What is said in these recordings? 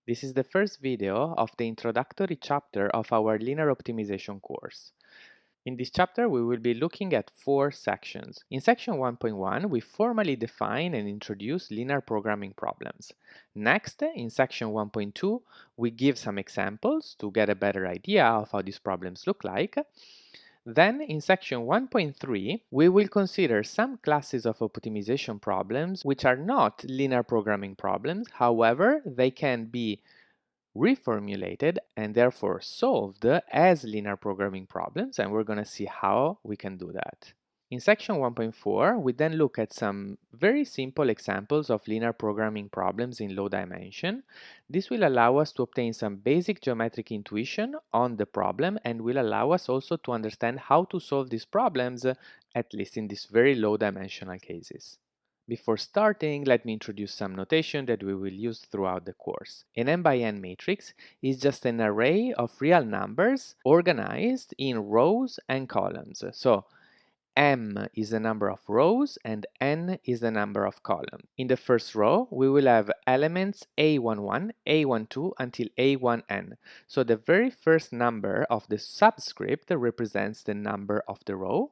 This is the first video of the introductory chapter of our linear optimization course. In this chapter, we will be looking at 4 sections. In section 1.1, we formally define and introduce linear programming problems. Next, in section 1.2, we give some examples to get a better idea of how these problems look like. Then, in section 1.3, we will consider some classes of optimization problems which are not linear programming problems. However, they can be reformulated and therefore solved as linear programming problems, and we're going to see how we can do that. In section 1.4, we then look at some very simple examples of linear programming problems in low dimension. This will allow us to obtain some basic geometric intuition on the problem and will allow us also to understand how to solve these problems, at least in these very low dimensional cases. Before starting, let me introduce some notation that we will use throughout the course. An n by n matrix is just an array of real numbers organized in rows and columns. So m is the number of rows and n is the number of columns. In the first row, we will have elements a11, a12 until a1n. So the very first number of the subscript represents the number of the row,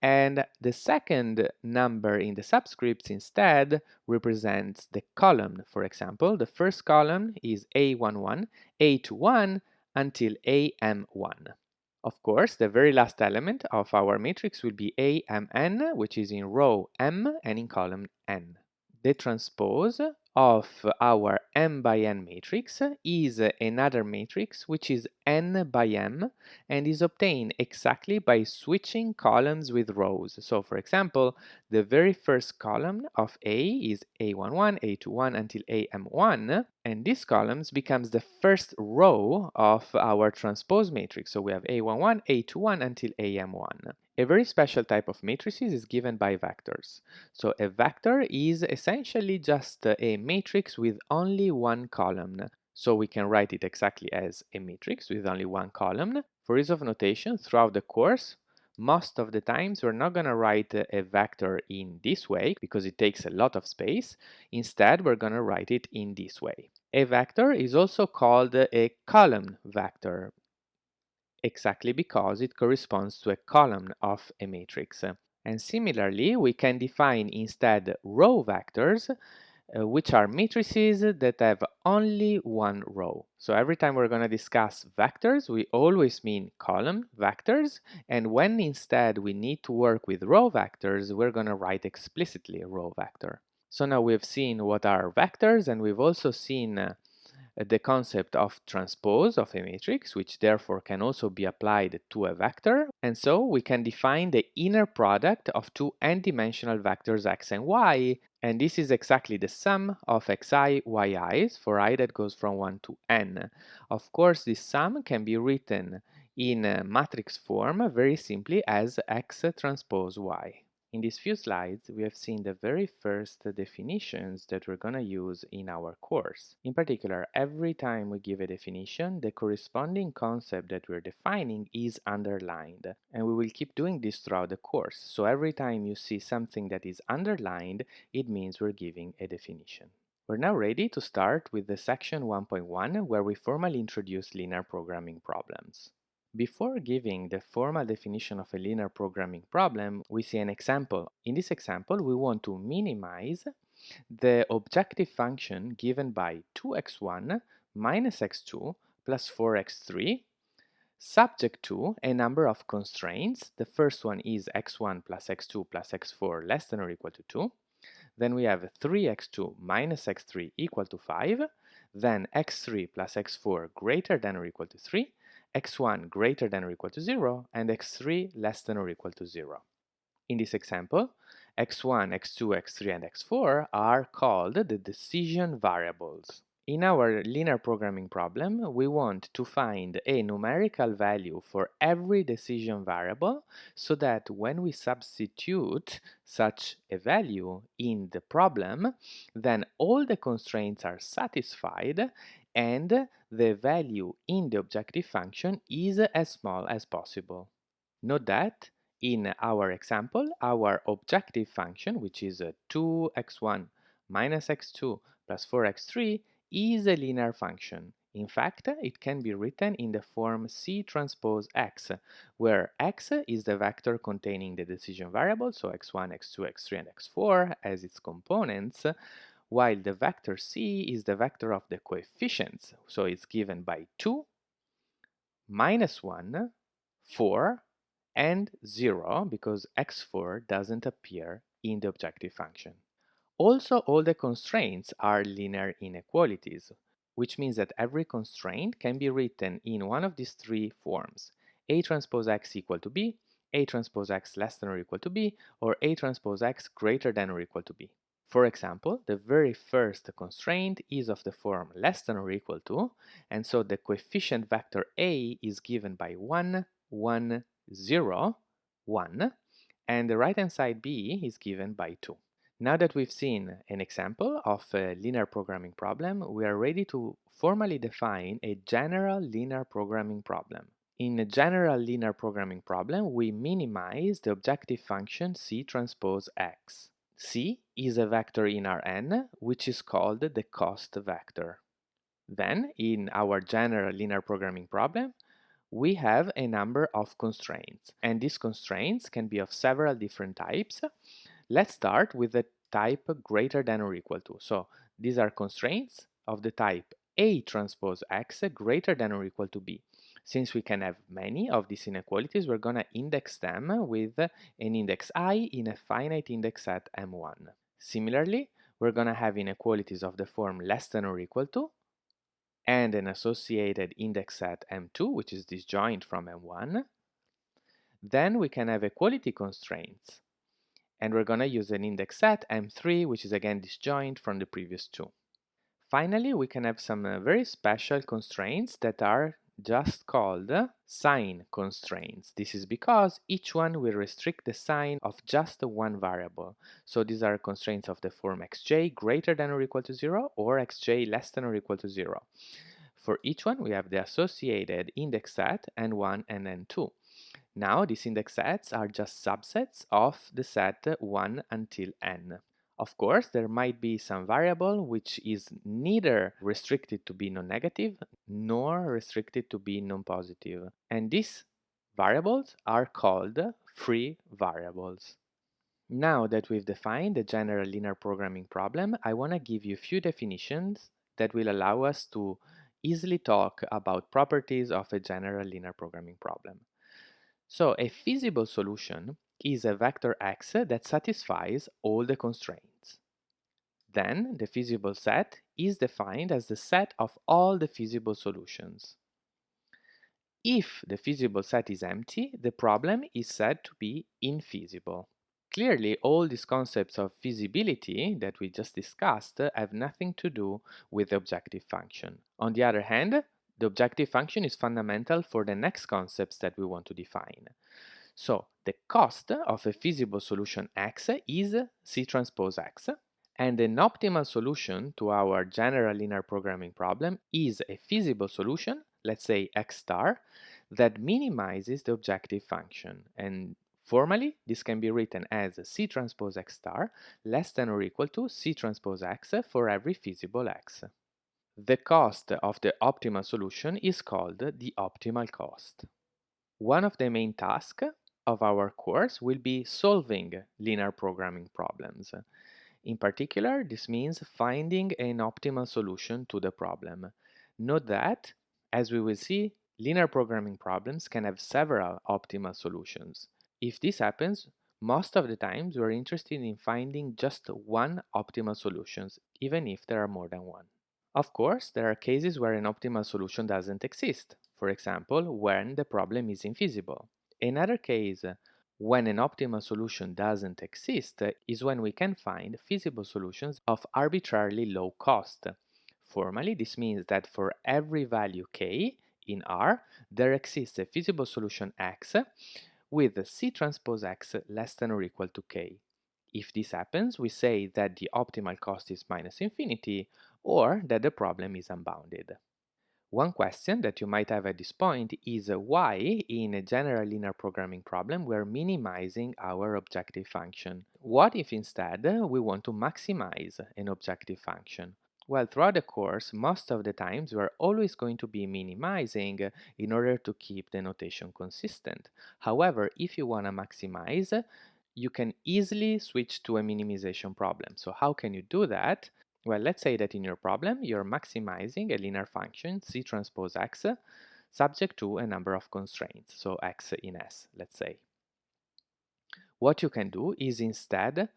and the second number in the subscripts instead represents the column. For example, the first column is a11, a21 until am1. Of course, the very last element of our matrix will be amn, which is in row m and in column n. The transpose of our m by n matrix is another matrix which is n by m and is obtained exactly by switching columns with rows. So for example, the very first column of A is A11, A21 until AM1, and this column becomes the first row of our transpose matrix. So we have A11, A21 until AM1. A very special type of matrices is given by vectors. So a vector is essentially just a matrix with only one column. So we can write it exactly as a matrix with only one column. For ease of notation, throughout the course, most of the times we're not going to write a vector in this way because it takes a lot of space. Instead, we're going to write it in this way. A vector is also called a column vector, exactly because it corresponds to a column of a matrix. And similarly, we can define instead row vectors, which are matrices that have only one row. So every time we're going to discuss vectors, we always mean column vectors, and when instead we need to work with row vectors, we're going to write explicitly a row vector. So now we've seen what are vectors, and we've also seen the concept of transpose of a matrix, which therefore can also be applied to a vector. And so we can define the inner product of two n-dimensional vectors x and y, and this is exactly the sum of xi, yi's for I that goes from 1 to n. Of course, this sum can be written in a matrix form very simply as x transpose y. In these few slides, we have seen the very first definitions that we're going to use in our course. In particular, every time we give a definition, the corresponding concept that we're defining is underlined. And we will keep doing this throughout the course. So every time you see something that is underlined, it means we're giving a definition. We're now ready to start with the section 1.1, where we formally introduce linear programming problems. Before giving the formal definition of a linear programming problem, we see an example. In this example, we want to minimize the objective function given by 2x1 minus x2 plus 4x3 subject to a number of constraints. The first one is x1 plus x2 plus x4 less than or equal to 2. Then we have 3x2 minus x3 equal to 5. Then x3 plus x4 greater than or equal to 3. x1 greater than or equal to 0, and x3 less than or equal to 0. In this example, x1, x2, x3, and x4 are called the decision variables. In our linear programming problem, we want to find a numerical value for every decision variable so that when we substitute such a value in the problem, then all the constraints are satisfied and the value in the objective function is as small as possible. Note that in our example, our objective function, which is 2x1 minus x2 plus 4x3, is a linear function. In fact, it can be written in the form C transpose x, where x is the vector containing the decision variables, so x1, x2, x3, and x4 as its components, while the vector C is the vector of the coefficients, so it's given by 2, -1, 4, and 0, because x4 doesn't appear in the objective function. Also, all the constraints are linear inequalities, which means that every constraint can be written in one of these three forms: A transpose x equal to B, A transpose x less than or equal to B, or A transpose x greater than or equal to B. For example, the very first constraint is of the form less than or equal to, and so the coefficient vector A is given by 1, 1, 0, 1, and the right-hand side B is given by 2. Now that we've seen an example of a linear programming problem, we are ready to formally define a general linear programming problem. In a general linear programming problem, we minimize the objective function C transpose x. C is a vector in Rn, which is called the cost vector. Then, in our general linear programming problem, we have a number of constraints, and these constraints can be of several different types. Let's start with the type greater than or equal to. So these are constraints of the type A transpose x greater than or equal to B. Since we can have many of these inequalities, we're going to index them with an index I in a finite index set M1. Similarly, we're going to have inequalities of the form less than or equal to, and an associated index set M2, which is disjoint from M1. Then we can have equality constraints, and we're going to use an index set M3, which is again disjoint from the previous two. Finally, we can have some very special constraints that are just called sign constraints. This is because each one will restrict the sign of just one variable. So these are constraints of the form xj greater than or equal to 0 or xj less than or equal to 0. For each one, we have the associated index set n1 and n2. Now, these index sets are just subsets of the set 1 until n. Of course, there might be some variable which is neither restricted to be non-negative nor restricted to be non-positive. And these variables are called free variables. Now that we've defined the general linear programming problem, I want to give you a few definitions that will allow us to easily talk about properties of a general linear programming problem. So a feasible solution is a vector x that satisfies all the constraints. Then the feasible set is defined as the set of all the feasible solutions. If the feasible set is empty, the problem is said to be infeasible. Clearly, all these concepts of feasibility that we just discussed have nothing to do with the objective function. On the other hand, the objective function is fundamental for the next concepts that we want to define. So the cost of a feasible solution x is C transpose x, and an optimal solution to our general linear programming problem is a feasible solution, let's say x star, that minimizes the objective function. And formally, this can be written as C transpose x star less than or equal to C transpose x for every feasible x. The cost of the optimal solution is called the optimal cost. One of the main tasks of our course will be solving linear programming problems. In particular, this means finding an optimal solution to the problem. Note that, as we will see, linear programming problems can have several optimal solutions. If this happens, most of the times we're interested in finding just one optimal solution, even if there are more than one. Of course, there are cases where an optimal solution doesn't exist, for example, when the problem is infeasible. Another case when an optimal solution doesn't exist is when we can find feasible solutions of arbitrarily low cost. Formally, this means that for every value k in R, there exists a feasible solution x with C transpose x less than or equal to k. If this happens, we say that the optimal cost is minus infinity or that the problem is unbounded. One question that you might have at this point is why, in a general linear programming problem, we're minimizing our objective function. What if instead we want to maximize an objective function? Well, throughout the course, most of the times we're always going to be minimizing in order to keep the notation consistent. However, if you want to maximize, you can easily switch to a minimization problem. So how can you do that? Well, let's say that in your problem, you're maximizing a linear function C transpose X subject to a number of constraints, so X in S, let's say. What you can do is instead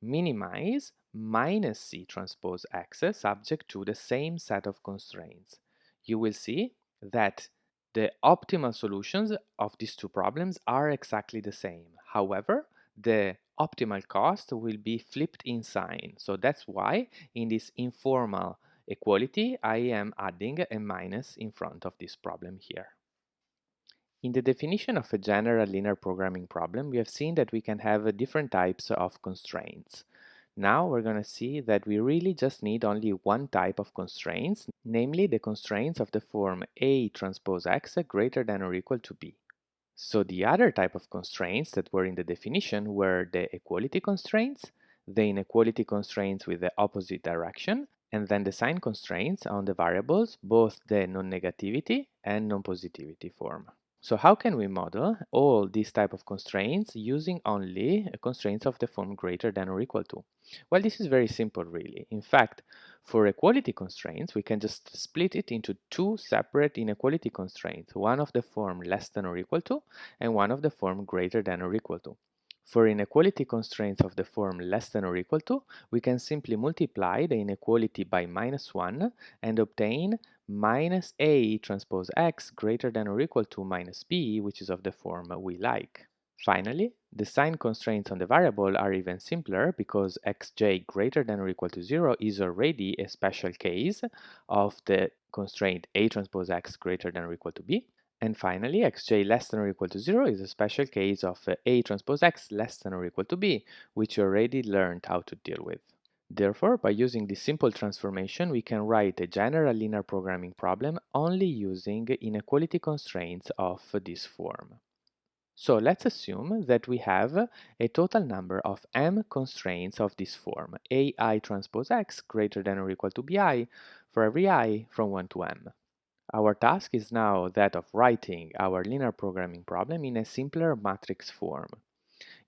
minimize minus C transpose X subject to the same set of constraints. You will see that the optimal solutions of these two problems are exactly the same. However, the optimal cost will be flipped in sign. So that's why in this informal equality, I am adding a minus in front of this problem here. In the definition of a general linear programming problem, we have seen that we can have different types of constraints. Now we're going to see that we really just need only one type of constraints, namely the constraints of the form A transpose X greater than or equal to B. So the other type of constraints that were in the definition were the equality constraints, the inequality constraints with the opposite direction, and then the sign constraints on the variables, both the non-negativity and non-positivity form. So how can we model all these type of constraints using only constraints of the form greater than or equal to? Well, this is very simple really. In fact, for equality constraints, we can just split it into two separate inequality constraints, one of the form less than or equal to, and one of the form greater than or equal to. For inequality constraints of the form less than or equal to, we can simply multiply the inequality by -1 and obtain minus A transpose X greater than or equal to minus B, which is of the form we like. Finally, the sign constraints on the variable are even simpler because xj greater than or equal to 0 is already a special case of the constraint A transpose X greater than or equal to B. And finally, xj less than or equal to 0 is a special case of A transpose X less than or equal to B, which you already learned how to deal with. Therefore, by using this simple transformation, we can write a general linear programming problem only using inequality constraints of this form. So let's assume that we have a total number of m constraints of this form, ai transpose x greater than or equal to bi for every I from 1 to m. Our task is now that of writing our linear programming problem in a simpler matrix form.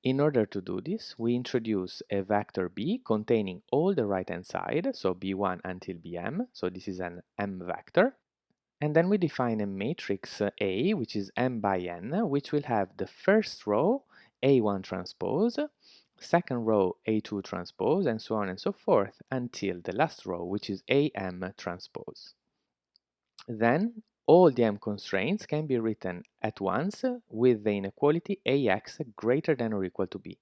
In order to do this, we introduce a vector b containing all the right-hand side, so b1 until bm, so this is an m vector. And then we define a matrix A, which is m by n, which will have the first row A1 transpose, second row A2 transpose, and so on and so forth, until the last row, which is AM transpose. Then all the m constraints can be written at once with the inequality AX greater than or equal to B.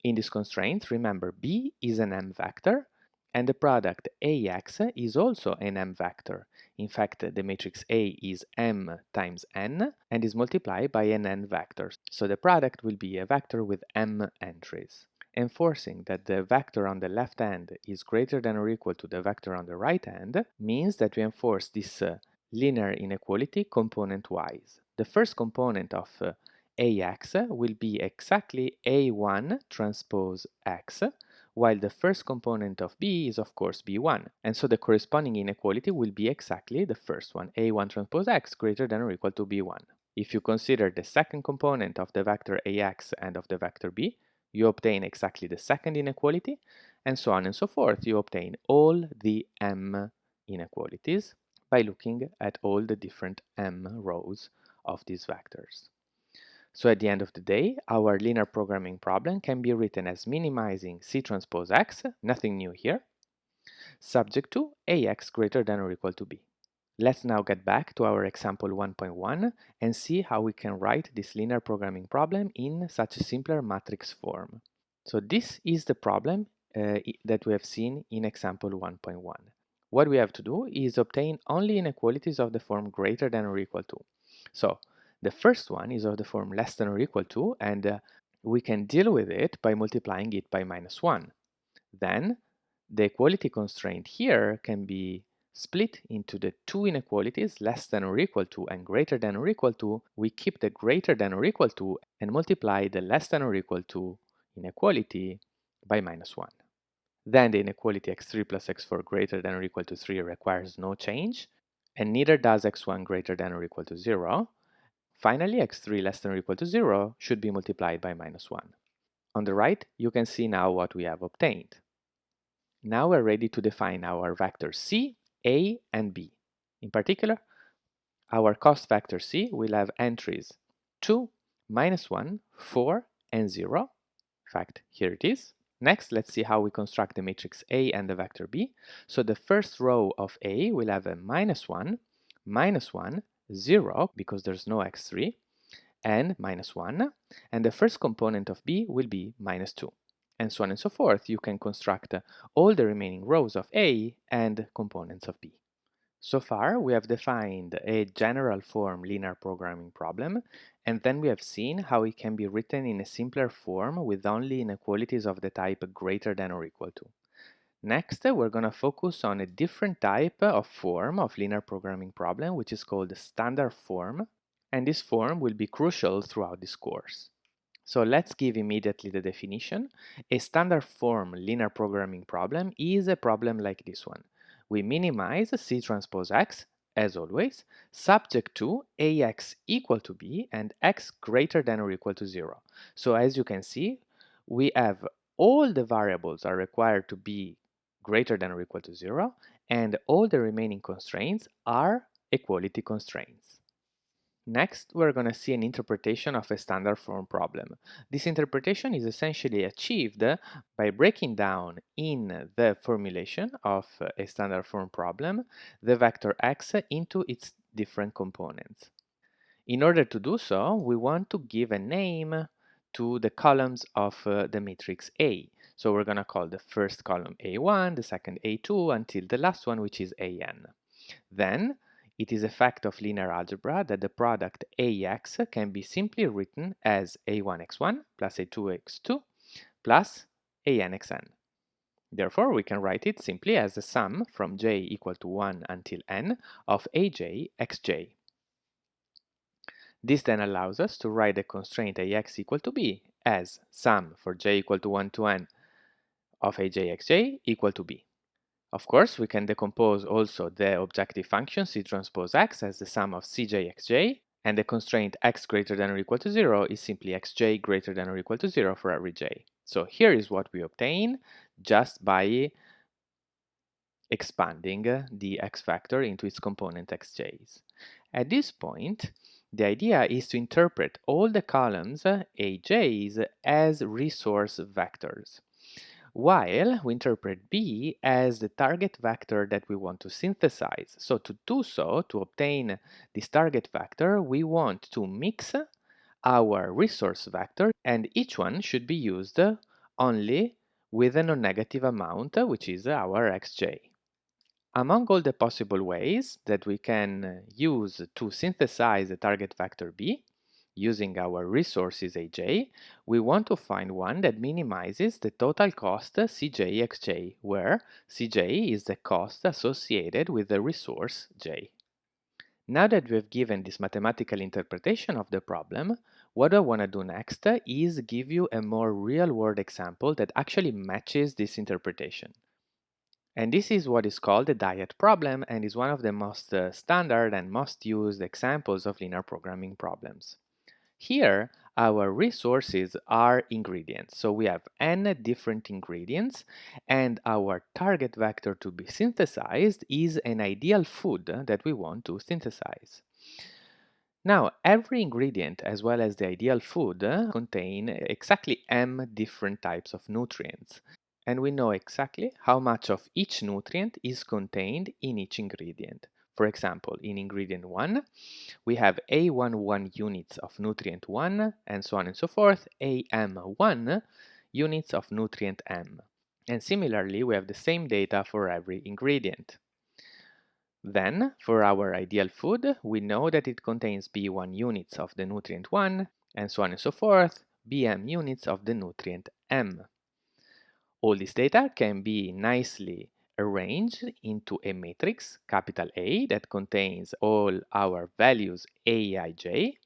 In this constraint, remember B is an m vector, and the product AX is also an m vector. In fact, the matrix A is m times n and is multiplied by an n vector. So the product will be a vector with m entries. Enforcing that the vector on the left hand is greater than or equal to the vector on the right hand means that we enforce this linear inequality component-wise. The first component of AX will be exactly A1 transpose X, while the first component of B is of course B1, and so the corresponding inequality will be exactly the first one, A1 transpose X greater than or equal to B1. If you consider the second component of the vector AX and of the vector B, you obtain exactly the second inequality, and so on and so forth. You obtain all the m inequalities by looking at all the different m rows of these vectors. So at the end of the day, our linear programming problem can be written as minimizing C transpose X, nothing new here, subject to AX greater than or equal to B. Let's now get back to our example 1.1 and see how we can write this linear programming problem in such a simpler matrix form. So this is the problem that we have seen in example 1.1. What we have to do is obtain only inequalities of the form greater than or equal to. So the first one is of the form less than or equal to, and we can deal with it by multiplying it by -1. Then the equality constraint here can be split into the two inequalities, less than or equal to and greater than or equal to. We keep the greater than or equal to and multiply the less than or equal to inequality by -1. Then the inequality x3 plus x4 greater than or equal to 3 requires no change, and neither does x1 greater than or equal to 0. Finally, x3 less than or equal to 0 should be multiplied by minus 1. On the right, you can see now what we have obtained. Now we're ready to define our vectors c, a, and b. In particular, our cost vector c will have entries 2, -1, 4, and 0. In fact, here it is. Next, let's see how we construct the matrix A and the vector B. So the first row of A will have a -1, -1, 0, because there's no x3, and -1. And the first component of B will be -2. And so on and so forth. You can construct all the remaining rows of A and components of B. So far, we have defined a general form linear programming problem, and then we have seen how it can be written in a simpler form with only inequalities of the type greater than or equal to. Next, we're going to focus on a different type of form of linear programming problem, which is called the standard form, and this form will be crucial throughout this course. So let's give immediately the definition. A standard form linear programming problem is a problem like this one. We minimize C transpose X, as always, subject to AX equal to B and X greater than or equal to 0. So as you can see, we have all the variables are required to be greater than or equal to 0, and all the remaining constraints are equality constraints. Next, we're going to see an interpretation of a standard form problem. This interpretation is essentially achieved by breaking down in the formulation of a standard form problem the vector x into its different components. In order to do so, we want to give a name to the columns of the matrix A. So we're going to call the first column A1, the second A2, until the last one, which is AN. Then, it is a fact of linear algebra that the product AX can be simply written as A1x1 plus A2x2 plus ANxn. Therefore, we can write it simply as the sum from j equal to 1 until n of aj xj. This then allows us to write the constraint ax equal to b as sum for j equal to 1 to n of aj xj equal to b. Of course, we can decompose also the objective function C transpose X as the sum of Cj xj, and the constraint x greater than or equal to 0 is simply xj greater than or equal to 0 for every j. So here is what we obtain just by expanding the x factor into its component xj's. At this point, the idea is to interpret all the columns aj's as resource vectors, while we interpret B as the target vector that we want to synthesize. So to do so, to obtain this target vector, we want to mix our resource vector, and each one should be used only with a non-negative amount, which is our xj. Among all the possible ways that we can use to synthesize the target vector B, using our resources aj, we want to find one that minimizes the total cost cj xj, where cj is the cost associated with the resource j. Now that we've given this mathematical interpretation of the problem, what I want to do next is give you a more real-world example that actually matches this interpretation. And this is what is called the diet problem and is one of the most standard and most used examples of linear programming problems. Here, our resources are ingredients. So we have n different ingredients, and our target vector to be synthesized is an ideal food that we want to synthesize. Now, every ingredient, as well as the ideal food, contain exactly m different types of nutrients, and we know exactly how much of each nutrient is contained in each ingredient. For example, in ingredient 1, we have A11 units of nutrient 1, and so on and so forth, AM1 units of nutrient M. And similarly, we have the same data for every ingredient. Then, for our ideal food, we know that it contains B1 units of the nutrient 1, and so on and so forth, BM units of the nutrient M. All this data can be nicely arranged into a matrix, capital A, that contains all our values aij,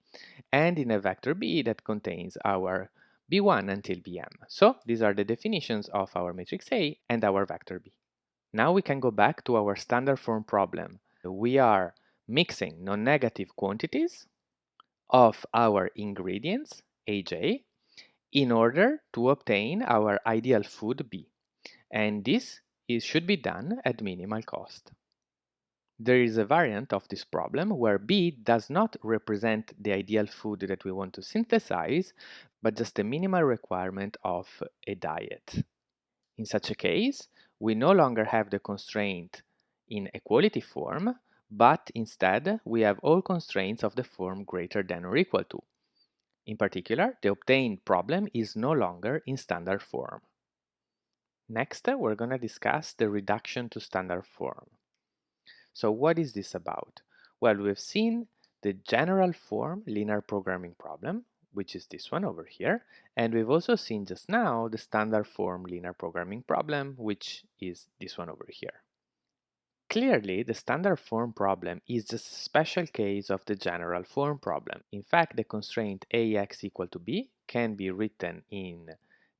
and in a vector B that contains our b1 until bm. So these are the definitions of our matrix A and our vector B. Now we can go back to our standard form problem. We are mixing non-negative quantities of our ingredients, AJ, in order to obtain our ideal food B. And this should be done at minimal cost. There is a variant of this problem where B does not represent the ideal food that we want to synthesize, but just a minimal requirement of a diet. In such a case, we no longer have the constraint in equality form, but instead we have all constraints of the form greater than or equal to. In particular, the obtained problem is no longer in standard form. Next, we're going to discuss the reduction to standard form. So what is this about? Well, we've seen the general form linear programming problem, which is this one over here, and we've also seen just now the standard form linear programming problem, which is this one over here. Clearly, the standard form problem is just a special case of the general form problem. In fact, the constraint ax equal to b can be written in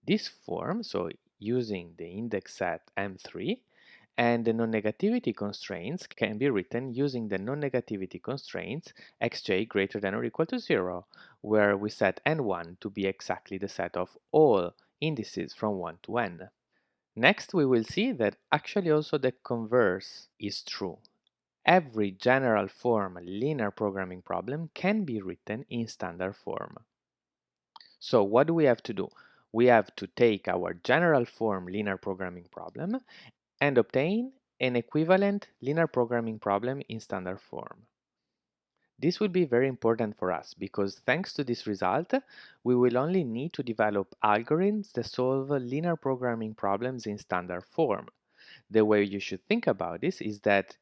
this form, so using the index set M3, and the non-negativity constraints can be written using the non-negativity constraints xj greater than or equal to 0, where we set n1 to be exactly the set of all indices from 1 to n. Next, we will see that actually also the converse is true. Every general form linear programming problem can be written in standard form. So what do we have to do? We have to take our general form linear programming problem and obtain an equivalent linear programming problem in standard form. This will be very important for us because thanks to this result, we will only need to develop algorithms that solve linear programming problems in standard form. The way you should think about this is that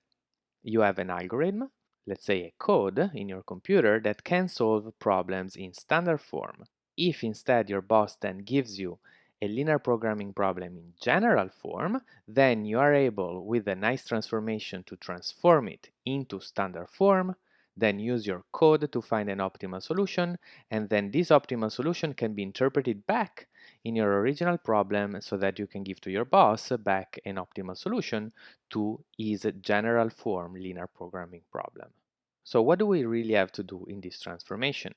you have an algorithm, let's say a code in your computer that can solve problems in standard form. If instead your boss then gives you a linear programming problem in general form, then you are able, with a nice transformation, to transform it into standard form, then use your code to find an optimal solution, and then this optimal solution can be interpreted back in your original problem so that you can give to your boss back an optimal solution to his general form linear programming problem. So what do we really have to do in this transformation?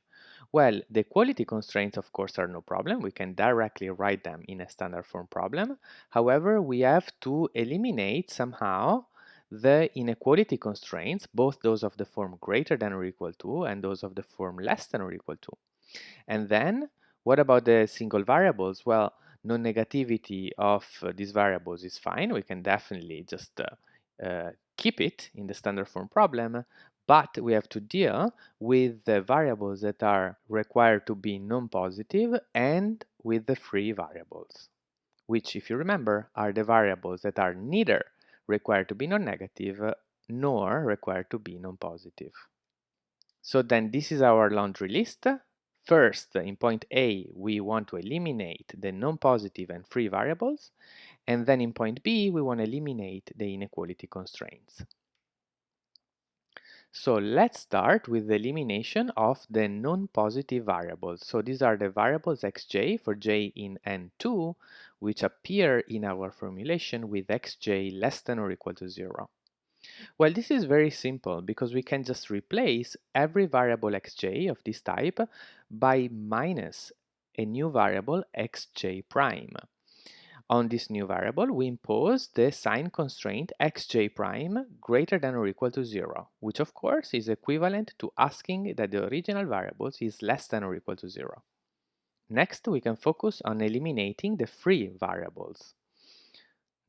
Well, the equality constraints, of course, are no problem. We can directly write them in a standard form problem. However, we have to eliminate somehow the inequality constraints, both those of the form greater than or equal to and those of the form less than or equal to. And then, what about the single variables? Well, non-negativity of these variables is fine. We can definitely just keep it in the standard form problem, but we have to deal with the variables that are required to be non-positive and with the free variables, which, if you remember, are the variables that are neither required to be non-negative nor required to be non-positive. So then this is our laundry list. First, in point A, we want to eliminate the non-positive and free variables, and then in point B, we want to eliminate the inequality constraints. So let's start with the elimination of the non-positive variables. So these are the variables xj for j in n2, which appear in our formulation with xj less than or equal to 0. Well, this is very simple because we can just replace every variable xj of this type by minus a new variable xj prime. On this new variable, we impose the sign constraint xj prime greater than or equal to 0, which of course is equivalent to asking that the original variable is less than or equal to 0. Next, we can focus on eliminating the free variables.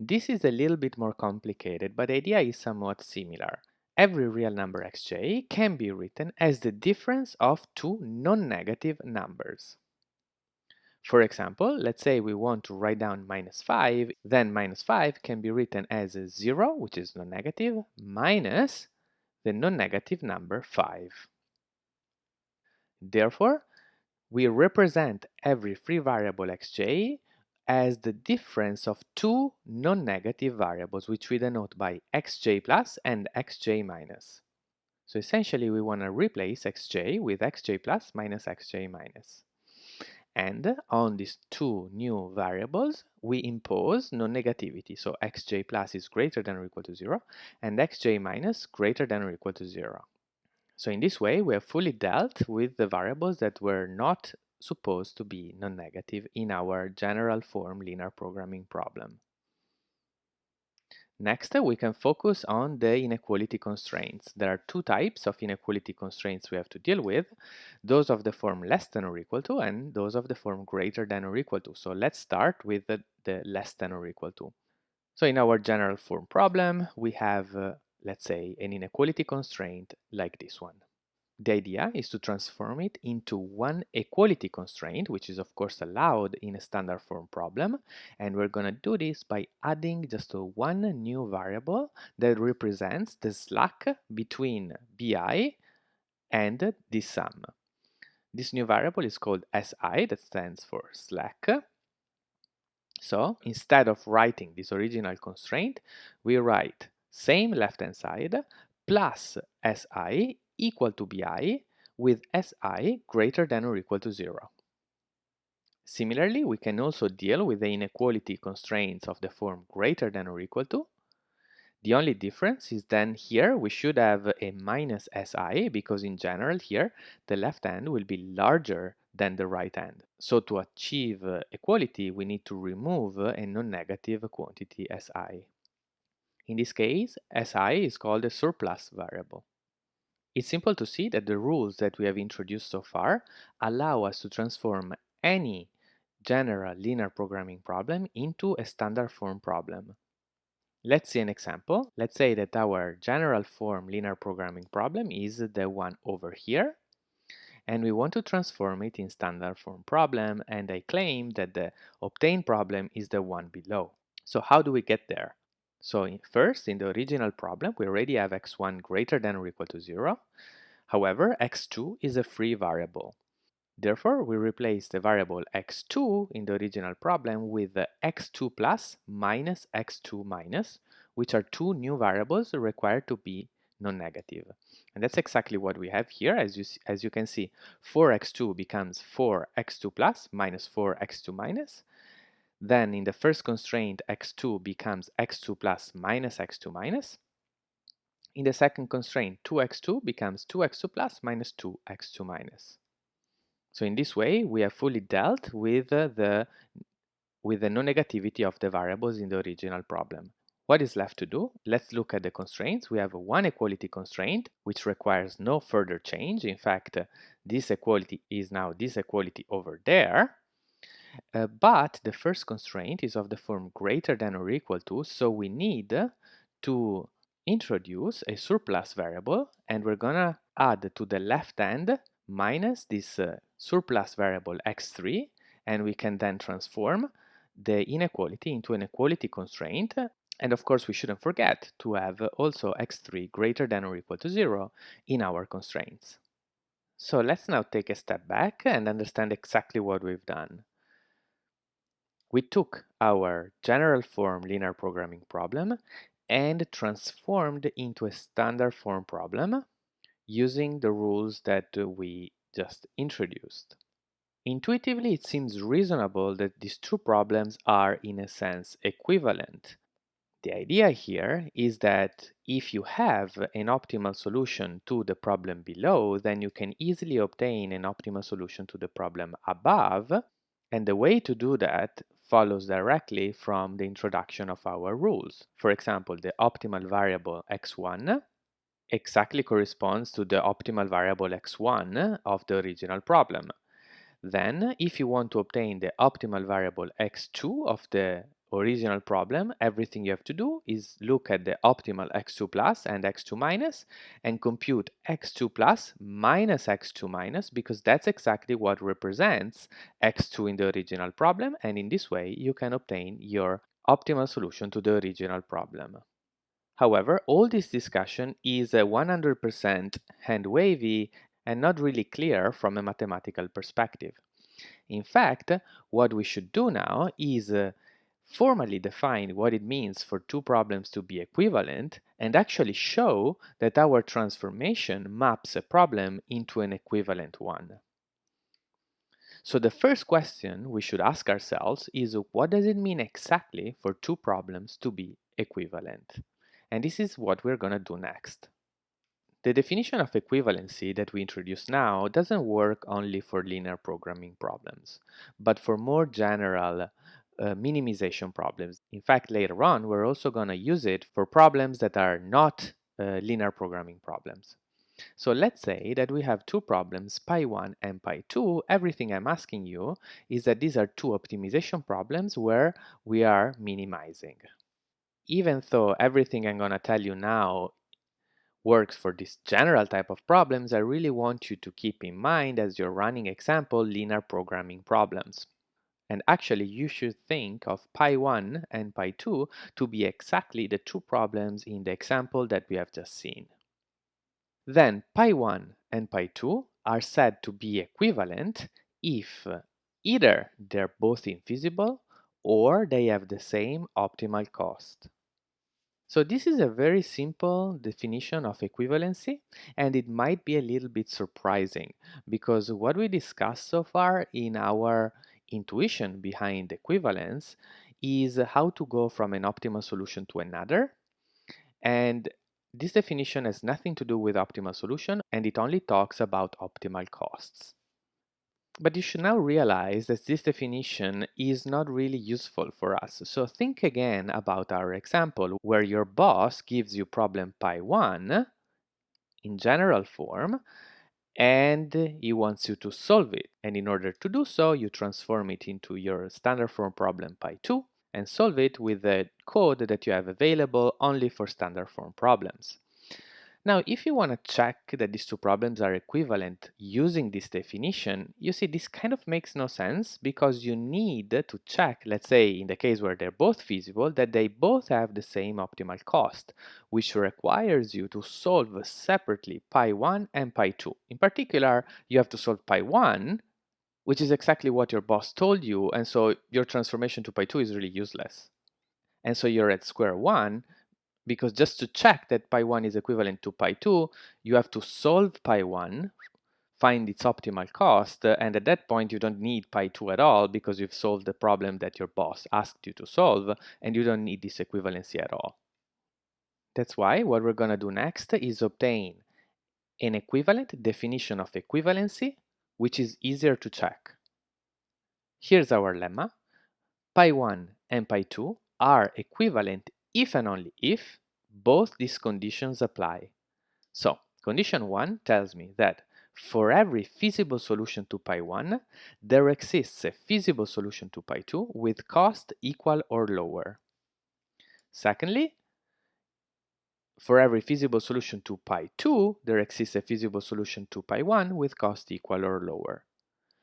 This is a little bit more complicated, but the idea is somewhat similar. Every real number xj can be written as the difference of two non-negative numbers. For example, let's say we want to write down minus 5, then minus 5 can be written as a 0, which is non-negative, minus the non-negative number 5. Therefore, we represent every free variable xj as the difference of two non-negative variables, which we denote by xj plus and xj minus. So essentially, we want to replace xj with xj plus minus xj minus. And on these two new variables, we impose non-negativity. So xj plus is greater than or equal to 0, and xj minus greater than or equal to 0. So in this way, we have fully dealt with the variables that were not supposed to be non-negative in our general form linear programming problem. Next, we can focus on the inequality constraints. There are two types of inequality constraints we have to deal with, those of the form less than or equal to and those of the form greater than or equal to. So let's start with the less than or equal to. So in our general form problem, we have, let's say, an inequality constraint like this one. The idea is to transform it into one equality constraint, which is of course allowed in a standard form problem, and we're going to do this by adding just one new variable that represents the slack between bi and this sum. This new variable is called si, that stands for slack. So instead of writing this original constraint, we write same left-hand side plus si equal to bi with si greater than or equal to 0. Similarly, we can also deal with the inequality constraints of the form greater than or equal to. The only difference is then here we should have a minus si, because in general here the left hand will be larger than the right hand. So to achieve equality, we need to remove a non-negative quantity si. In this case, si is called a surplus variable. It's simple to see that the rules that we have introduced so far allow us to transform any general linear programming problem into a standard form problem. Let's see an example. Let's say that our general form linear programming problem is the one over here, and we want to transform it in standard form problem, and I claim that the obtained problem is the one below. So how do we get there? So first, in the original problem, we already have x1 greater than or equal to 0. However, x2 is a free variable. Therefore, we replace the variable x2 in the original problem with x2 plus minus x2 minus, which are two new variables required to be non-negative. And that's exactly what we have here. As you can see, 4x2 becomes 4x2 plus minus 4x2 minus. Then in the first constraint, x2 becomes x2 plus minus x2 minus. In the second constraint, 2x2 becomes 2x2 plus minus 2x2 minus. So in this way, we have fully dealt with the non-negativity of the variables in the original problem. What is left to do? Let's look at the constraints. We have one equality constraint, which requires no further change. In fact, this equality is now this equality over there. But the first constraint is of the form greater than or equal to, so we need to introduce a surplus variable, and we're gonna add to the left hand minus this surplus variable x3, and we can then transform the inequality into an equality constraint. And of course, we shouldn't forget to have also x3 greater than or equal to 0 in our constraints. So let's now take a step back and understand exactly what we've done. We took our general form linear programming problem and transformed into a standard form problem using the rules that we just introduced. Intuitively, it seems reasonable that these two problems are, in a sense, equivalent. The idea here is that if you have an optimal solution to the problem below, then you can easily obtain an optimal solution to the problem above, and the way to do that follows directly from the introduction of our rules. For example, the optimal variable x1 exactly corresponds to the optimal variable x1 of the original problem. Then, if you want to obtain the optimal variable x2 of the original problem, everything you have to do is look at the optimal x2 plus and x2 minus and compute x2 plus minus x2 minus, because that's exactly what represents x2 in the original problem, and in this way you can obtain your optimal solution to the original problem. However, all this discussion is 100% hand-wavy and not really clear from a mathematical perspective. In fact, what we should do now is formally define what it means for two problems to be equivalent and actually show that our transformation maps a problem into an equivalent one. So the first question we should ask ourselves is what does it mean exactly for two problems to be equivalent? And this is what we're going to do next. The definition of equivalency that we introduce now doesn't work only for linear programming problems, but for more general minimization problems. In fact, later on, we're also going to use it for problems that are not linear programming problems. So let's say that we have two problems, pi1 and pi2. Everything I'm asking you is that these are two optimization problems where we are minimizing. Even though everything I'm going to tell you now works for this general type of problems, I really want you to keep in mind as you're running example linear programming problems. And actually, you should think of pi1 and pi2 to be exactly the two problems in the example that we have just seen. Then pi1 and pi2 are said to be equivalent if either they're both infeasible or they have the same optimal cost. So this is a very simple definition of equivalency, and it might be a little bit surprising because what we discussed so far in our intuition behind equivalence is how to go from an optimal solution to another. And this definition has nothing to do with optimal solution, and it only talks about optimal costs. But you should now realize that this definition is not really useful for us. So think again about our example where your boss gives you problem pi1 in general form and he wants you to solve it. And in order to do so, you transform it into your standard form problem pi2 and solve it with the code that you have available only for standard form problems. Now, if you want to check that these two problems are equivalent using this definition, you see this kind of makes no sense because you need to check, let's say in the case where they're both feasible, that they both have the same optimal cost, which requires you to solve separately pi1 and pi2. In particular, you have to solve pi1, which is exactly what your boss told you, and so your transformation to pi2 is really useless. And so you're at square one, because just to check that pi1 is equivalent to pi2, you have to solve pi1, find its optimal cost, and at that point you don't need pi2 at all because you've solved the problem that your boss asked you to solve, and you don't need this equivalency at all. That's why what we're going to do next is obtain an equivalent definition of equivalency, which is easier to check. Here's our lemma. Pi1 and pi2 are equivalent if and only if both these conditions apply. So, condition 1 tells me that for every feasible solution to pi1, there exists a feasible solution to pi2 with cost equal or lower. Secondly, for every feasible solution to pi2, there exists a feasible solution to pi1 with cost equal or lower.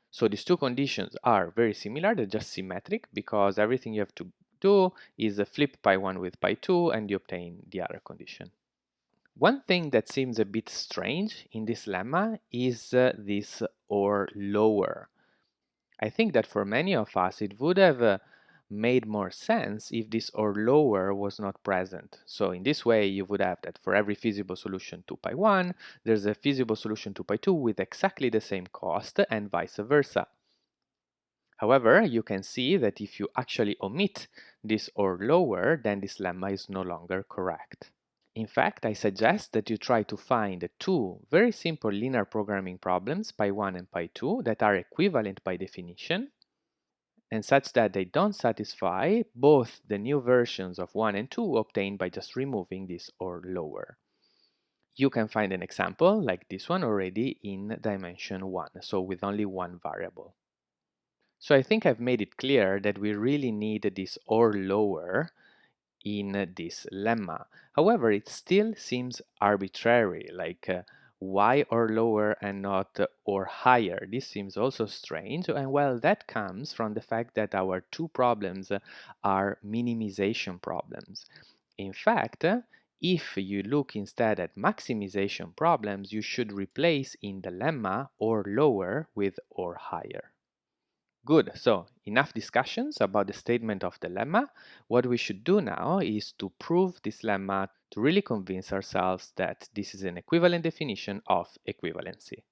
So these two conditions are very similar, they're just symmetric because everything you have to do is flip pi1 with pi2 and you obtain the other condition. One thing that seems a bit strange in this lemma is this or lower. I think that for many of us it would have made more sense if this or lower was not present. So in this way you would have that for every feasible solution to pi1, there's a feasible solution to pi2 with exactly the same cost and vice versa. However, you can see that if you actually omit this or lower, then this lemma is no longer correct. In fact, I suggest that you try to find two very simple linear programming problems, pi1 and pi2, that are equivalent by definition, and such that they don't satisfy both the new versions of 1 and 2 obtained by just removing this or lower. You can find an example like this one already in dimension 1, so with only one variable. So I think I've made it clear that we really need this or lower in this lemma. However, it still seems arbitrary, like why or lower and not or higher. This seems also strange, and well, that comes from the fact that our two problems are minimization problems. In fact, if you look instead at maximization problems, you should replace in the lemma or lower with or higher. Good, so enough discussions about the statement of the lemma. What we should do now is to prove this lemma to really convince ourselves that this is an equivalent definition of equivalency.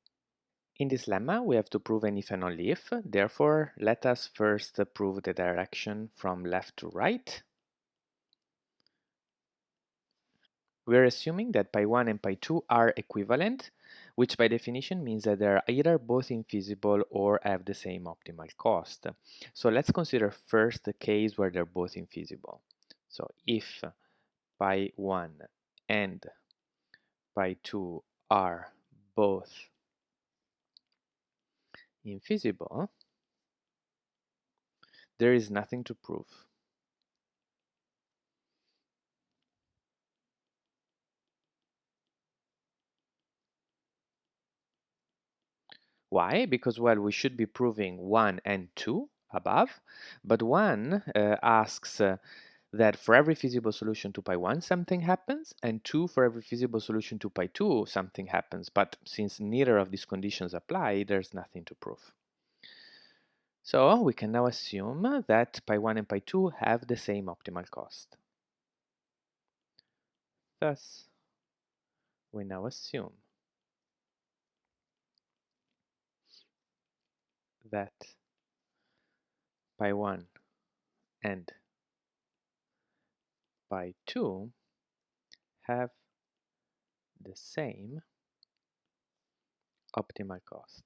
In this lemma, we have to prove an if and only if. Therefore, let us first prove the direction from left to right. We're assuming that pi1 and pi2 are equivalent, which by definition means that they're either both infeasible or have the same optimal cost. So let's consider first the case where they're both infeasible. So if pi1 and pi2 are both infeasible, there is nothing to prove. Why? Because, well, we should be proving 1 and 2 above, but 1 asks that for every feasible solution to pi1 something happens, and 2 for every feasible solution to pi2 something happens, but since neither of these conditions apply, there's nothing to prove. So we can now assume that pi1 and pi2 have the same optimal cost. Thus, we now assume that pi1 and pi2 have the same optimal cost.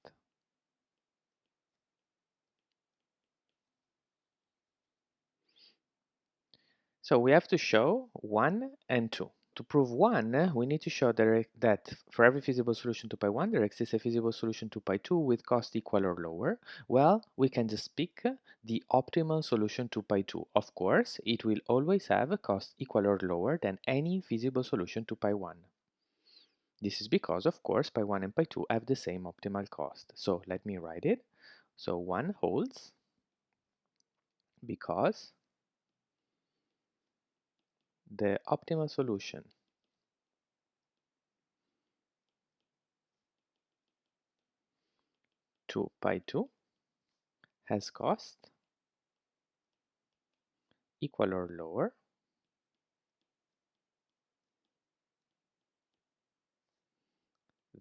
So we have to show 1 and 2. To prove 1, we need to show that for every feasible solution to pi1, there exists a feasible solution to pi2 with cost equal or lower. Well, we can just pick the optimal solution to pi2. Of course, it will always have a cost equal or lower than any feasible solution to pi1. This is because, of course, pi1 and pi2 have the same optimal cost. So let me write it. So 1 holds because the optimal solution to pi2 has cost equal or lower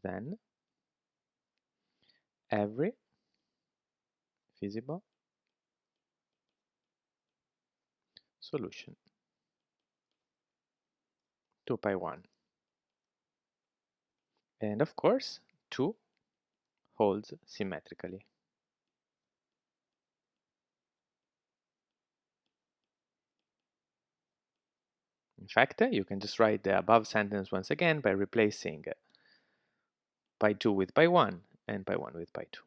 than every feasible solution to pi1. And of course, 2 holds symmetrically. In fact, you can just write the above sentence once again by replacing pi2 with pi1 and pi1 with pi2.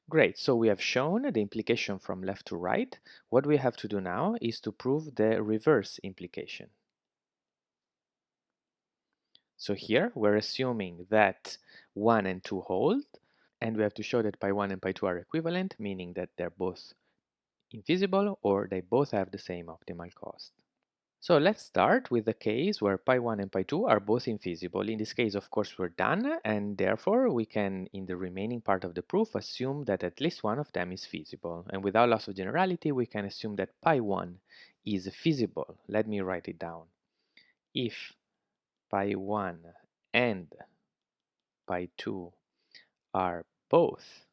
Great, so we have shown the implication from left to right. What we have to do now is to prove the reverse implication. So here we're assuming that 1 and 2 hold, and we have to show that pi1 and pi2 are equivalent, meaning that they're both infeasible or they both have the same optimal cost. So let's start with the case where pi1 and pi2 are both infeasible. In this case, of course, we're done, and therefore we can, in the remaining part of the proof, assume that at least one of them is feasible. And without loss of generality, we can assume that pi1 is feasible. Let me write it down. If pi1 and pi2 are both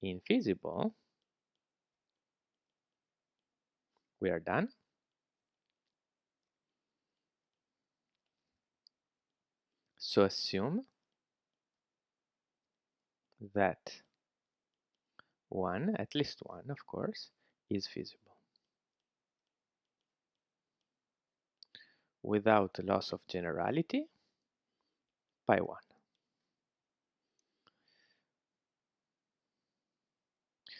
infeasible, we are done. So assume that one, at least one, of course, is feasible. Without loss of generality, pi1.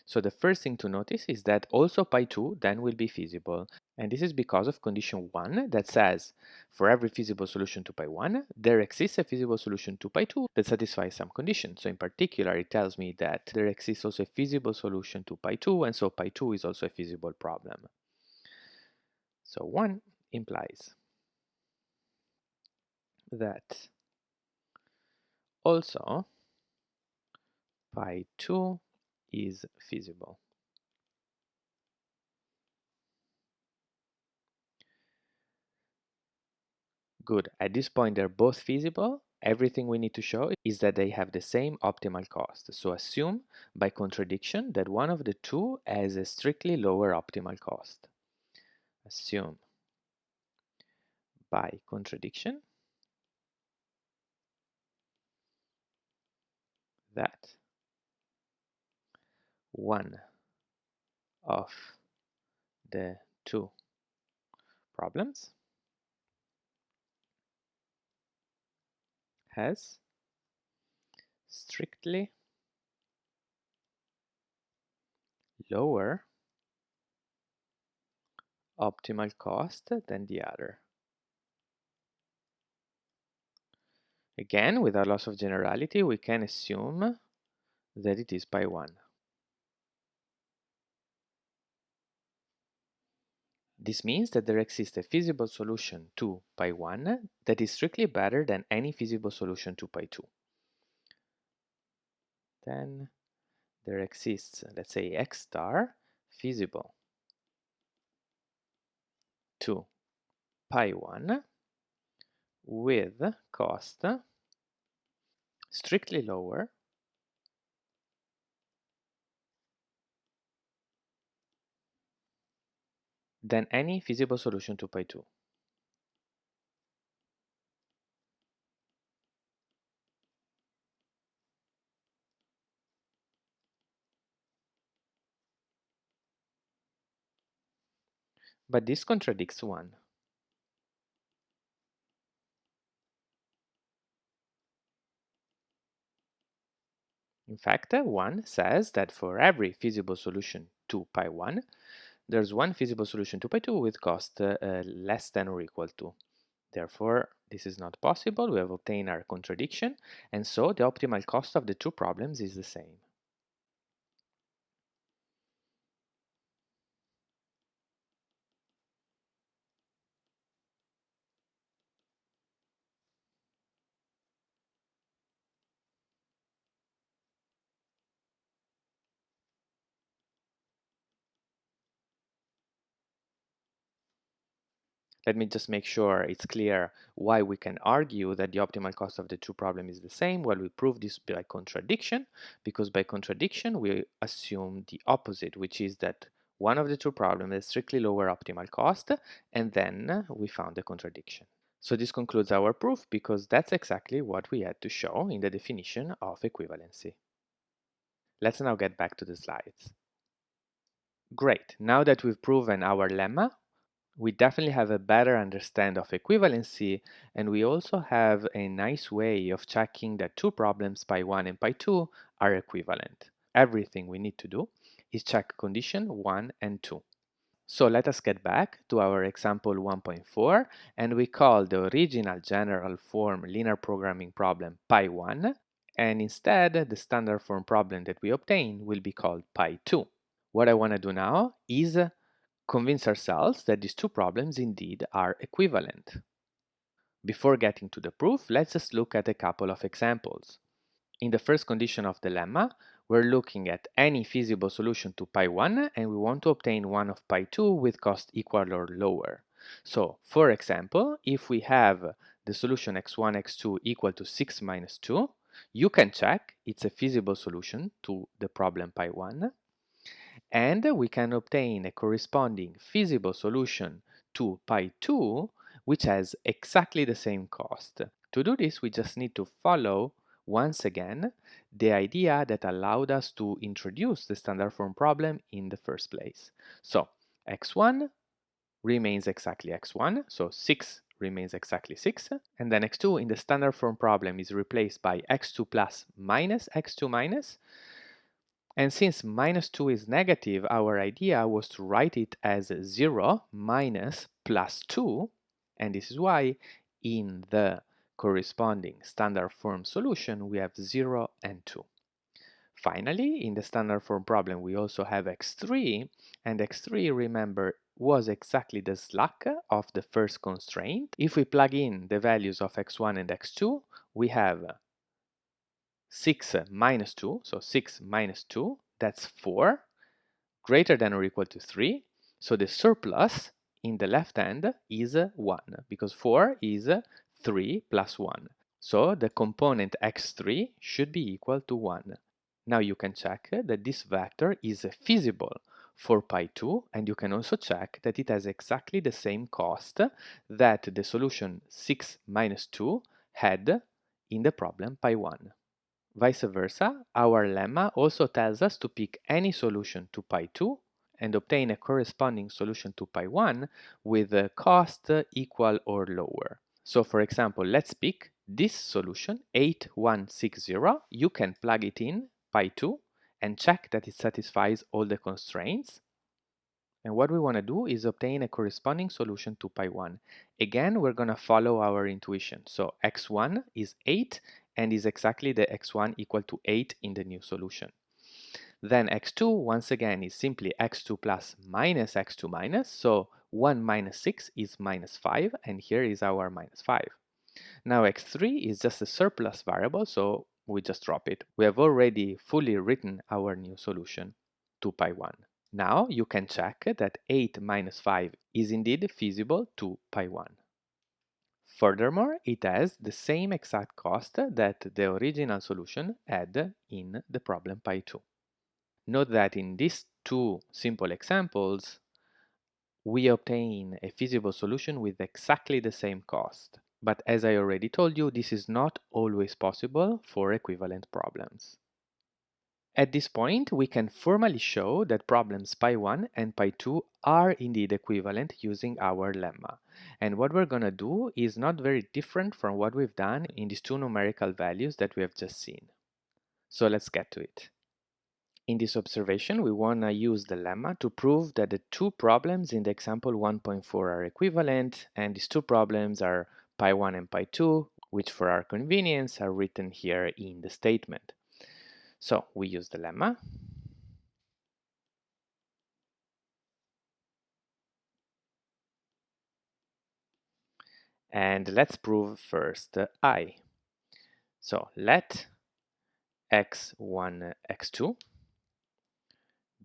So the first thing to notice is that also pi2 then will be feasible. And this is because of condition 1 that says for every feasible solution to pi1, there exists a feasible solution to pi2 that satisfies some condition. So in particular, it tells me that there exists also a feasible solution to pi2, and so pi2 is also a feasible problem. So 1 implies that also pi2 is feasible. Good. At this point, they're both feasible. Everything we need to show is that they have the same optimal cost. So assume by contradiction that one of the two has a strictly lower optimal cost. Assume by contradiction that one of the two problems has strictly lower optimal cost than the other. Again, without loss of generality, we can assume that it is pi 1. This means that there exists a feasible solution to pi 1 that is strictly better than any feasible solution to pi 2. Then there exists, let's say, x star feasible to pi 1 with cost strictly lower than any feasible solution to pi 2. But this contradicts 1. In fact, 1 says that for every feasible solution to pi 1, there's one feasible solution to pi 2 with cost less than or equal to. Therefore, this is not possible. We have obtained our contradiction, and so the optimal cost of the two problems is the same. Let me just make sure it's clear why we can argue that the optimal cost of the two problems is the same. Well, we prove this by contradiction, because by contradiction we assume the opposite, which is that one of the two problems has strictly lower optimal cost, and then we found the contradiction. So this concludes our proof, because that's exactly what we had to show in the definition of equivalency. Let's now get back to the slides. Great, now that we've proven our lemma, we definitely have a better understanding of equivalency, and we also have a nice way of checking that two problems pi 1 and pi 2 are equivalent. Everything we need to do is check condition 1 and 2. So let us get back to our example 1.4, and we call the original general form linear programming problem pi 1, and instead the standard form problem that we obtain will be called pi 2. What I want to do now is convince ourselves that these two problems indeed are equivalent. Before getting to the proof, let's just look at a couple of examples. In the first condition of the lemma, we're looking at any feasible solution to pi 1, and we want to obtain one of pi 2 with cost equal or lower. So, for example, if we have the solution x1, x2 equal to 6 minus 2, you can check it's a feasible solution to the problem pi 1, and we can obtain a corresponding feasible solution to pi 2 which has exactly the same cost. To do this, we just need to follow once again the idea that allowed us to introduce the standard form problem in the first place. So x1 remains exactly x1, so 6 remains exactly 6, and then x2 in the standard form problem is replaced by x2 plus minus x2 minus. And since minus 2 is negative, our idea was to write it as 0 minus plus 2, and this is why in the corresponding standard form solution we have 0 and 2. Finally, in the standard form problem we also have x3, and x3, remember, was exactly the slack of the first constraint. If we plug in the values of x1 and x2, we have 6 minus 2, so 6 minus 2, that's 4, greater than or equal to 3. So the surplus in the left hand is 1, because 4 is 3 plus 1. So the component x3 should be equal to 1. Now you can check that this vector is feasible for pi2, and you can also check that it has exactly the same cost that the solution 6 minus 2 had in the problem pi1. Vice versa, our lemma also tells us to pick any solution to pi2 and obtain a corresponding solution to pi1 with a cost equal or lower. So for example, let's pick this solution 8160. You can plug it in pi2 and check that it satisfies all the constraints. And what we want to do is obtain a corresponding solution to pi1. Again, we're going to follow our intuition. So x1 is 8 and is exactly the x1 equal to 8 in the new solution. Then x2, once again, is simply x2 plus minus x2 minus. So 1 minus 6 is minus 5, and here is our minus 5. Now x3 is just a surplus variable, so we just drop it. We have already fully written our new solution to pi1. Now you can check that 8 minus 5 is indeed feasible to pi1. Furthermore, it has the same exact cost that the original solution had in the problem pi2. Note that in these two simple examples, we obtain a feasible solution with exactly the same cost. But as I already told you, this is not always possible for equivalent problems. At this point, we can formally show that problems pi1 and pi2 are indeed equivalent using our lemma. And what we're going to do is not very different from what we've done in these two numerical values that we have just seen. So let's get to it. In this observation, we want to use the lemma to prove that the two problems in the example 1.4 are equivalent, and these two problems are pi1 and pi2, which for our convenience are written here in the statement. So we use the lemma. And let's prove first I. So let x1, x2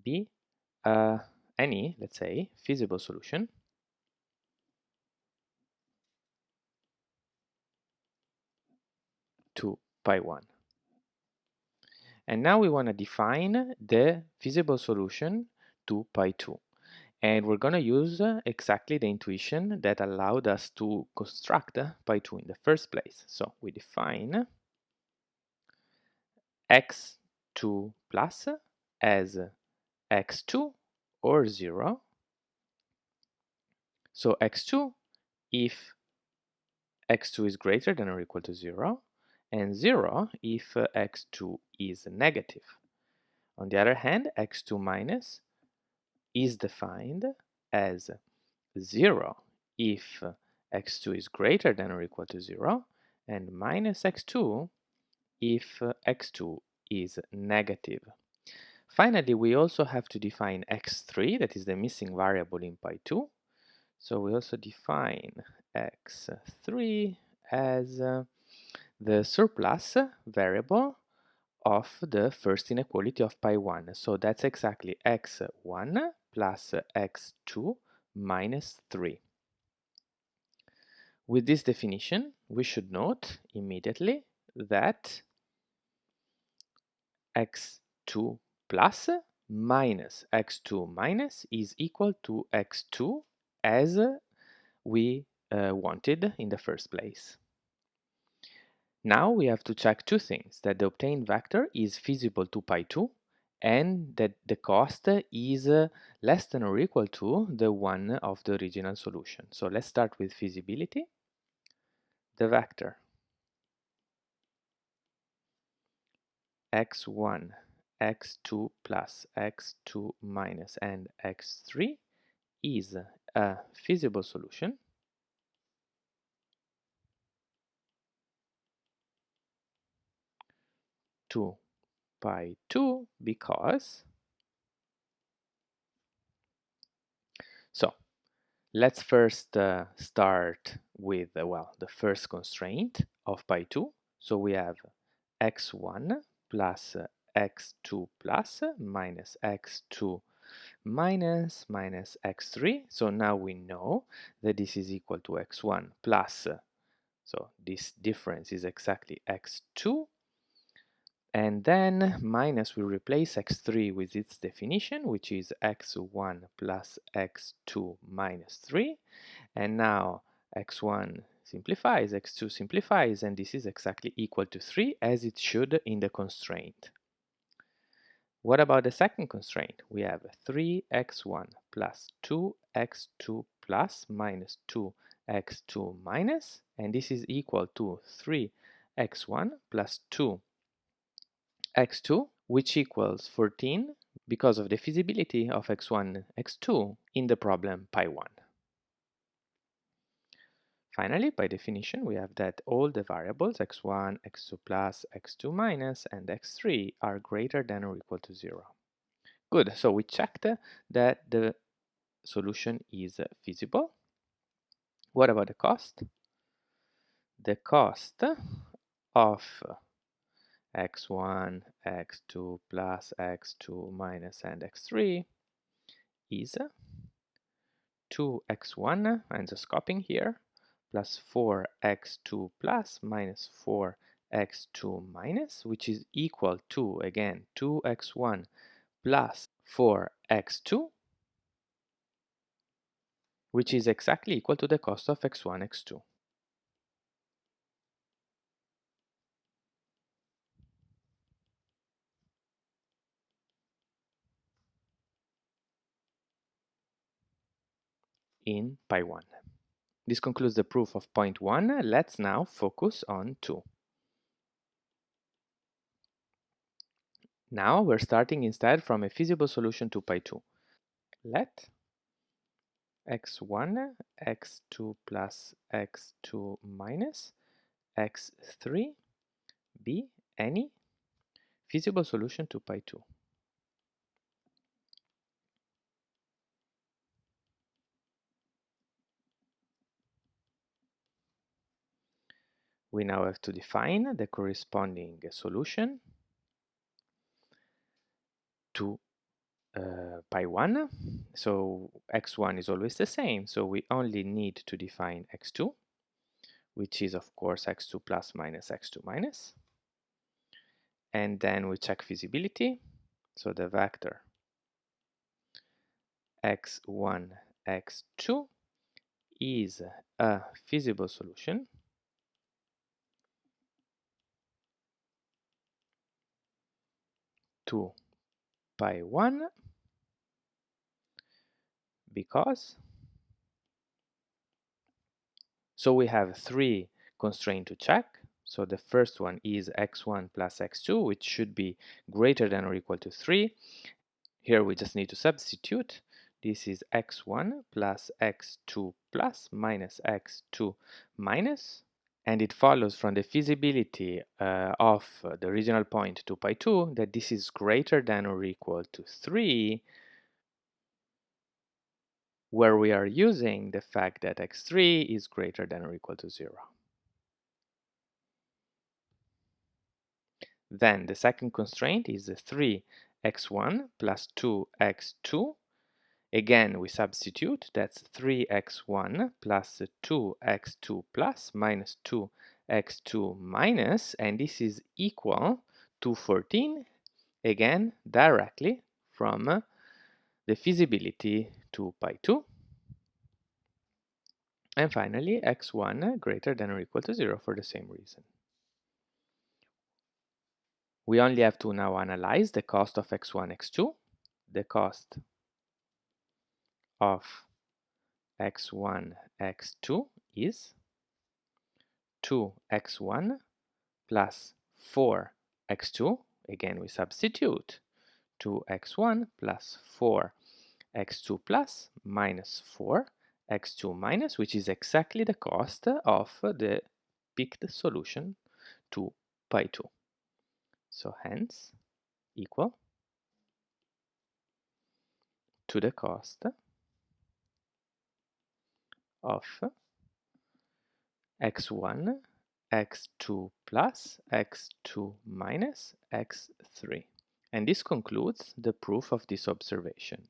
be any, let's say, feasible solution to pi1. And now we want to define the feasible solution to pi2. And we're going to use exactly the intuition that allowed us to construct pi2 in the first place. So we define x2 plus as x2 or 0. So x2 if x2 is greater than or equal to 0, and 0 if x2 is negative. On the other hand, x2 minus is defined as 0 if x2 is greater than or equal to 0, and minus x2 if x2 is negative. Finally, we also have to define x3, that is the missing variable in pi2. So we also define x3 as the surplus variable of the first inequality of pi1. So that's exactly x1 plus x2 minus 3. With this definition, we should note immediately that x2 plus minus x2 minus is equal to x2 as we wanted in the first place. Now we have to check two things: that the obtained vector is feasible to pi2 and that the cost is less than or equal to the one of the original solution. So let's start with feasibility. The vector x1, x2 plus x2 minus and x3 is a feasible solution to pi2 because, so let's first start with, well, the first constraint of pi2. So we have x1 plus x2 plus minus x2 minus x3. So now we know that this is equal to x1 plus So this difference is exactly x2. And then minus, we replace x3 with its definition, which is x1 plus x2 minus 3. And now x1 simplifies, x2 simplifies, and this is exactly equal to 3, as it should in the constraint. What about the second constraint? We have 3x1 plus 2x2 plus minus 2x2 minus, and this is equal to 3x1 plus 2x2, which equals 14 because of the feasibility of x1, x2 in the problem pi1. Finally, by definition, we have that all the variables x1, x2 plus, x2 minus, and x3 are greater than or equal to 0. Good, so we checked that the solution is feasible. What about the cost? The cost of x1, x2 plus, x2 minus, and x3 is 2x1, I'm just copying here, plus 4x2 plus minus 4x2 minus, which is equal to, again, 2x1 plus 4x2, which is exactly equal to the cost of x1, x2. In pi1. This concludes the proof of point 1. Let's now focus on 2. Now we're starting instead from a feasible solution to pi2. Let x1, x2 plus x2 minus x3 be any feasible solution to pi2. We now have to define the corresponding solution to pi1. So x1 is always the same, so we only need to define x2, which is of course x2 plus minus x2 minus. And then we check feasibility. So the vector x1, x2 is a feasible solution to pi1 because, so we have 3 constraints to check. So the first one is x1 plus x2, which should be greater than or equal to 3. Here we just need to substitute. This is x1 plus x2 plus minus x2 minus. And it follows from the feasibility of the original point to pi2 that this is greater than or equal to 3, where we are using the fact that x3 is greater than or equal to 0. Then the second constraint is 3x1 plus 2x2. Again, we substitute, that's 3x1 plus 2x2 plus minus 2x2 minus, and this is equal to 14, again, directly from the feasibility to pi2. And finally, x1 greater than or equal to 0 for the same reason. We only have to now analyze the cost of x1, x2. The cost of x1, x2 is 2x1 plus 4x2. Again, we substitute 2x1 plus 4x2 plus minus 4x2 minus, which is exactly the cost of the picked solution to pi2. So hence equal to the cost of x1, x2 plus, x2 minus, x3. And this concludes the proof of this observation.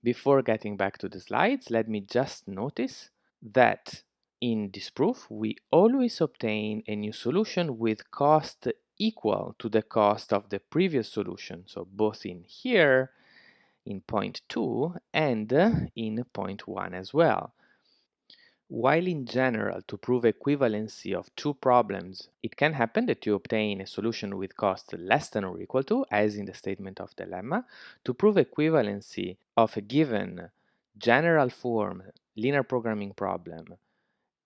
Before getting back to the slides, let me just notice that In this proof, we always obtain a new solution with cost equal to the cost of the previous solution, so both in here, in point 2, and in point 1 as well. While in general, to prove equivalency of two problems, it can happen that you obtain a solution with cost less than or equal to, as in the statement of the lemma. To prove equivalency of a given general form linear programming problem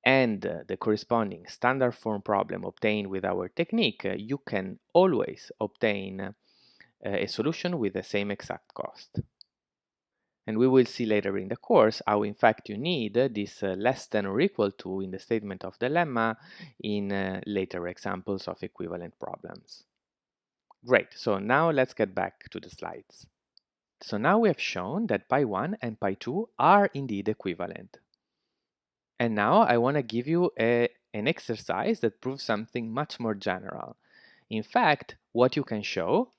and the corresponding standard form problem obtained with our technique, you can always obtain a solution with the same exact cost. And we will see later in the course how in fact you need this less than or equal to in the statement of the lemma in later examples of equivalent problems. Great, so now let's get back to the slides. So now we have shown that pi1 and pi2 are indeed equivalent. And now I want to give you an exercise that proves something much more general. In fact, what you can show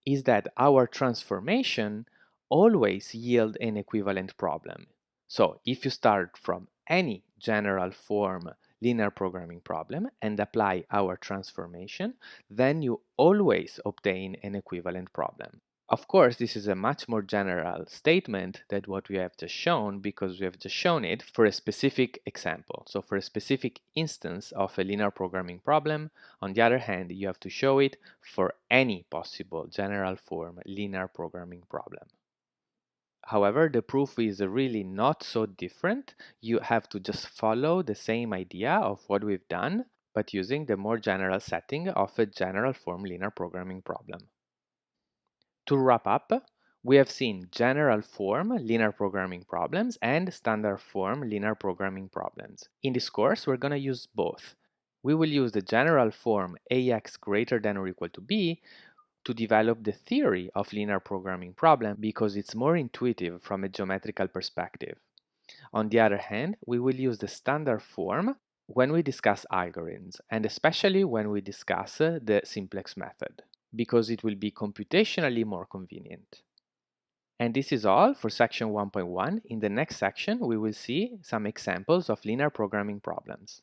is that our transformation always yield an equivalent problem. So if you start from any general form linear programming problem and apply our transformation, then you always obtain an equivalent problem. Of course, this is a much more general statement than what we have just shown, because we have just shown it for a specific example. So for a specific instance of a linear programming problem. On the other hand, you have to show it for any possible general form linear programming problem. However, the proof is really not so different. You have to just follow the same idea of what we've done, but using the more general setting of a general form linear programming problem. To wrap up, we have seen general form linear programming problems and standard form linear programming problems. In this course, we're going to use both. We will use the general form ax greater than or equal to b to develop the theory of linear programming problem because it's more intuitive from a geometrical perspective. On the other hand, we will use the standard form when we discuss algorithms, and especially when we discuss the simplex method, because it will be computationally more convenient. And this is all for section 1.1. In the next section, we will see some examples of linear programming problems.